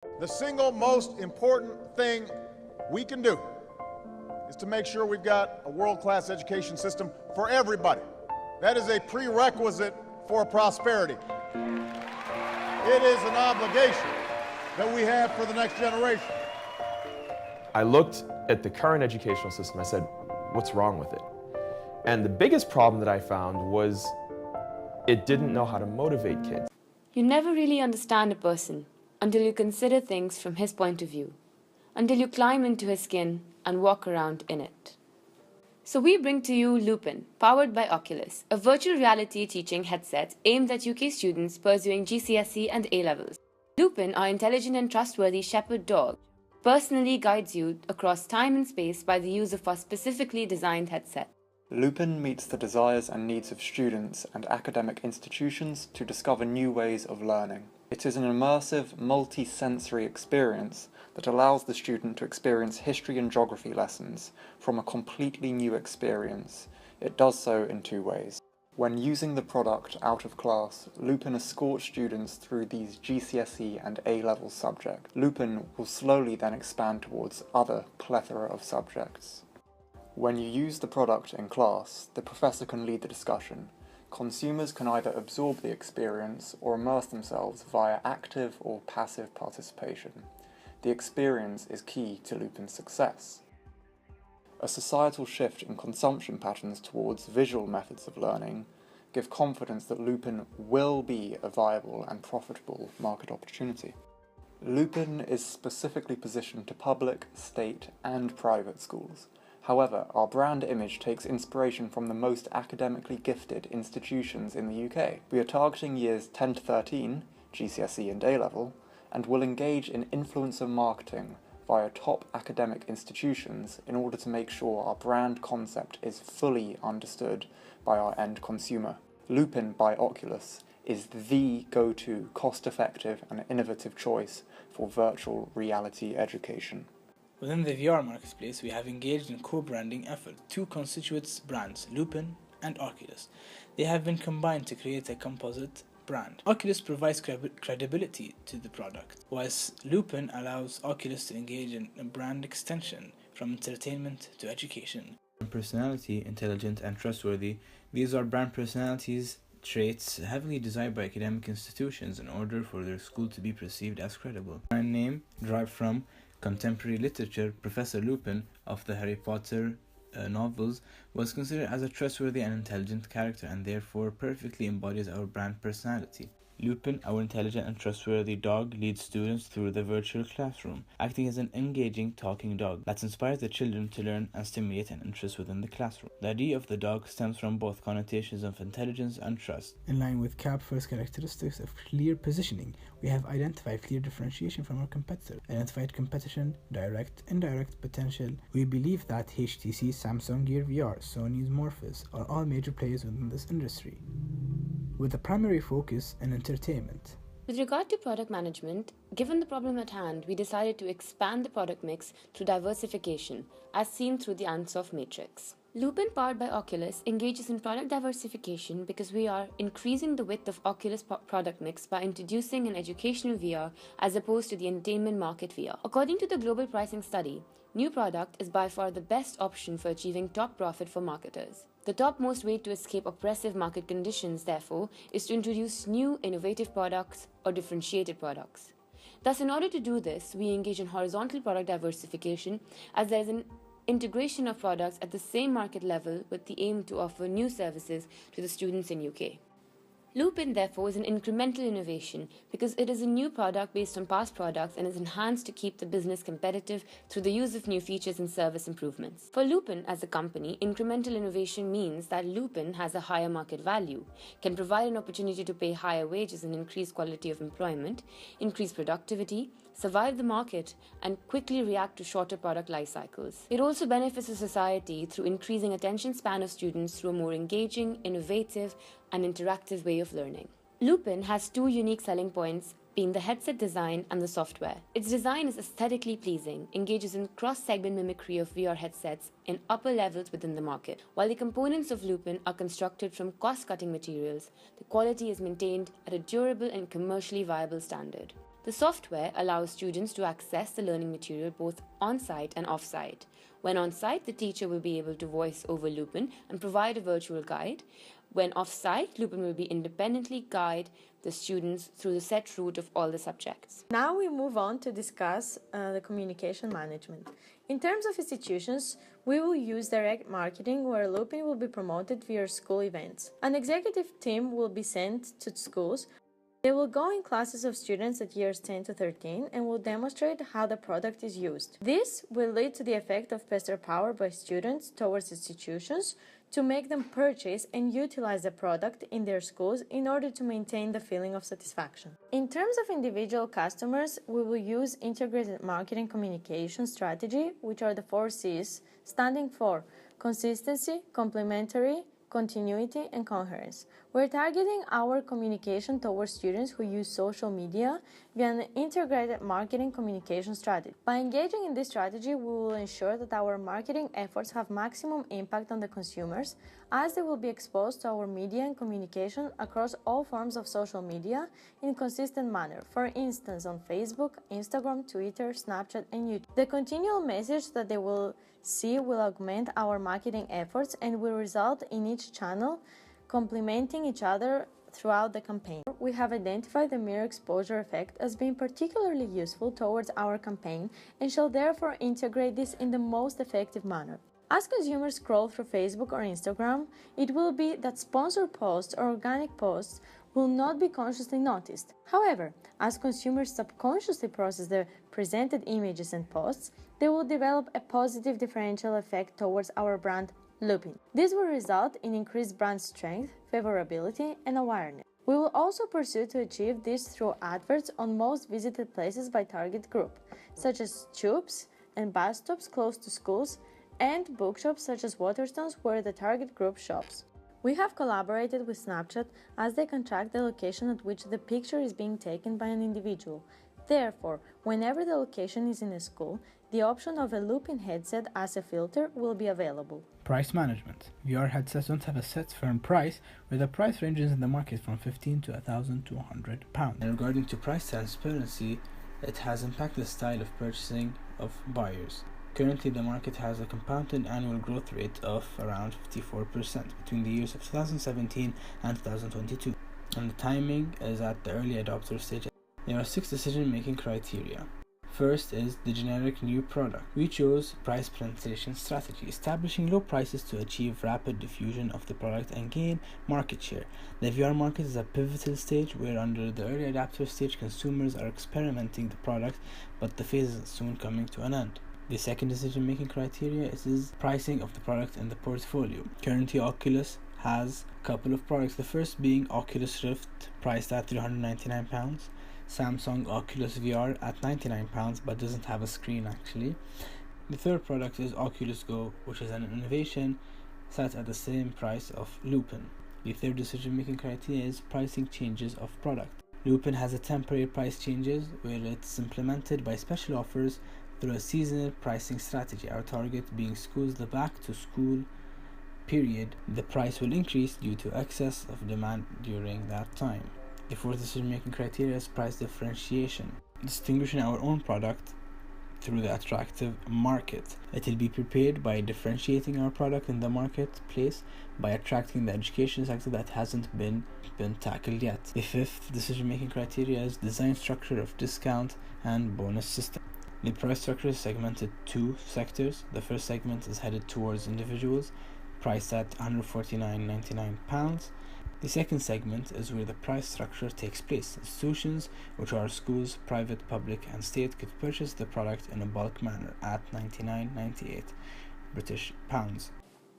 The single most important thing we can do is to make sure we've got a world-class education system for everybody. That is a prerequisite for prosperity. It is an obligation that we have for the next generation. I looked at the current educational system. I said, what's wrong with it? And the biggest problem that I found was it didn't know how to motivate kids. You never really understand a person until you consider things from his point of view, until you climb into his skin and walk around in it. So we bring to you Lupin, powered by Oculus, a virtual reality teaching headset aimed at UK students pursuing GCSE and A-levels. Lupin, our intelligent and trustworthy shepherd dog, personally guides you across time and space by the use of our specifically designed headset. Lupin meets the desires and needs of students and academic institutions to discover new ways of learning. It is an immersive, multi-sensory experience that allows the student to experience history and geography lessons from a completely new experience. It does so in two ways. When using the product out of class, Lupin escorts students through these GCSE and A-level subjects. Lupin will slowly then expand towards other plethora of subjects. When you use the product in class, the professor can lead the discussion. Consumers can either absorb the experience or immerse themselves via active or passive participation. The experience is key to Lupin's success. A societal shift in consumption patterns towards visual methods of learning give confidence that Lupin will be a viable and profitable market opportunity. Lupin is specifically positioned to public, state, and private schools. However, our brand image takes inspiration from the most academically gifted institutions in the UK. We are targeting years 10 to 13, GCSE and A-level, and will engage in influencer marketing via top academic institutions in order to make sure our brand concept is fully understood by our end consumer. Lupin by Oculus is the go-to cost-effective and innovative choice for virtual reality education. Within the VR marketplace, we have engaged in co-branding effort, two constituent brands, Lupin and Oculus. They have been combined to create a composite brand. Oculus provides credibility to the product, whilst Lupin allows Oculus to engage in a brand extension from entertainment to education. Personality, intelligent and trustworthy. These are brand personalities traits heavily desired by academic institutions in order for their school to be perceived as credible. Brand name derived from contemporary literature. Professor Lupin of the Harry Potter novels was considered as a trustworthy and intelligent character and therefore perfectly embodies our brand personality. Lupin, our intelligent and trustworthy dog, leads students through the virtual classroom, acting as an engaging, talking dog that inspires the children to learn and stimulate an interest within the classroom. The idea of the dog stems from both connotations of intelligence and trust. In line with CAP-first characteristics of clear positioning, we have identified clear differentiation from our competitor, identified competition, direct, indirect potential. We believe that HTC, Samsung Gear VR, Sony's Morpheus are all major players within this industry, with a primary focus in entertainment. With regard to product management, given the problem at hand, we decided to expand the product mix through diversification, as seen through the Ansoff matrix. Lupin, powered by Oculus, engages in product diversification because we are increasing the width of Oculus product mix by introducing an educational VR as opposed to the entertainment market VR. According to the global pricing study, new product is by far the best option for achieving top profit for marketers. The topmost way to escape oppressive market conditions, therefore, is to introduce new, innovative products or differentiated products. Thus, in order to do this, we engage in horizontal product diversification as there is an integration of products at the same market level with the aim to offer new services to the students in UK. Lupin, therefore, is an incremental innovation because it is a new product based on past products and is enhanced to keep the business competitive through the use of new features and service improvements. For Lupin as a company, incremental innovation means that Lupin has a higher market value, can provide an opportunity to pay higher wages and increase quality of employment, increase productivity, survive the market, and quickly react to shorter product life cycles. It also benefits the society through increasing attention span of students through a more engaging, innovative, and interactive way of learning. Lupin has two unique selling points, being the headset design and the software. Its design is aesthetically pleasing, engages in cross-segment mimicry of VR headsets in upper levels within the market. While the components of Lupin are constructed from cost-cutting materials, the quality is maintained at a durable and commercially viable standard. The software allows students to access the learning material both on-site and off-site. When on-site, the teacher will be able to voice over Lupin and provide a virtual guide. When off-site, Lupin will be independently guide the students through the set route of all the subjects. Now we move on to discuss the communication management. In terms of institutions, we will use direct marketing where Lupin will be promoted via school events. An executive team will be sent to schools. They will go in classes of students at years 10 to 13 and will demonstrate how the product is used. This will lead to the effect of pestle power by students towards institutions to make them purchase and utilize the product in their schools in order to maintain the feeling of satisfaction. In terms of individual customers, we will use integrated marketing communication strategy, which are the 4 C's, standing for consistency, complementary, continuity, and coherence. We're targeting our communication towards students who use social media via an integrated marketing communication strategy. By engaging in this strategy, we will ensure that our marketing efforts have maximum impact on the consumers, as they will be exposed to our media and communication across all forms of social media in a consistent manner, for instance on Facebook, Instagram, Twitter, Snapchat, and YouTube. The continual message that they will see will augment our marketing efforts and will result in each channel complementing each other throughout the campaign. We have identified the mirror exposure effect as being particularly useful towards our campaign and shall therefore integrate this in the most effective manner. As consumers scroll through Facebook or Instagram, it will be that sponsored posts or organic posts will not be consciously noticed. However, as consumers subconsciously process the presented images and posts, they will develop a positive differential effect towards our brand Lupin. This will result in increased brand strength, favorability, and awareness. We will also pursue to achieve this through adverts on most visited places by target group, such as tubes and bus stops close to schools, and bookshops such as Waterstones where the target group shops. We have collaborated with Snapchat as they can track the location at which the picture is being taken by an individual. Therefore, whenever the location is in a school, the option of a Lupin headset as a filter will be available. Price management. VR headsets don't have a set firm price, where the price ranges in the market from £15 to £1,200. And regarding to price transparency, it has impacted the style of purchasing of buyers. Currently, the market has a compounded annual growth rate of around 54% between the years of 2017 and 2022, and the timing is at the early adopter stage. There are 6 decision-making criteria. First is the generic new product. We chose price penetration strategy, establishing low prices to achieve rapid diffusion of the product and gain market share. The VR market is a pivotal stage where under the early adopter stage consumers are experimenting the product, but the phase is soon coming to an end. The second decision-making criteria is pricing of the product in the portfolio. Currently, Oculus has a couple of products, the first being Oculus Rift, priced at £399, Samsung Oculus VR at £99 but doesn't have a screen actually. The third product is Oculus Go, which is an innovation set at the same price of Lupin. The third decision-making criteria is pricing changes of product. Lupin has a temporary price changes where it's implemented by special offers through a seasonal pricing strategy. Our target being schools the back to school period. The price will increase due to excess of demand during that time. The fourth decision-making criteria is price differentiation, distinguishing our own product through the attractive market. It will be prepared by differentiating our product in the marketplace by attracting the education sector that hasn't been tackled yet. The fifth decision-making criteria is design structure of discount and bonus system. The price structure is segmented 2 sectors. The first segment is headed towards individuals, priced at £149.99. The second segment is where the price structure takes place. Institutions, which are schools, private, public, and state, could purchase the product in a bulk manner at £99.98 British pounds.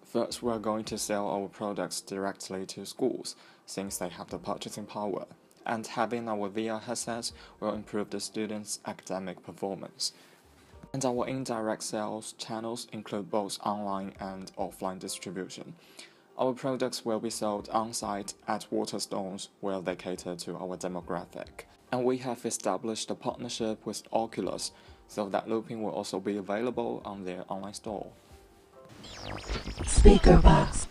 First, we are going to sell our products directly to schools, since they have the purchasing power, and having our VR headsets will improve the students' academic performance. And our indirect sales channels include both online and offline distribution. Our products will be sold on-site at Waterstones, where they cater to our demographic. And we have established a partnership with Oculus, so that Lupin will also be available on their online store. Speaker box.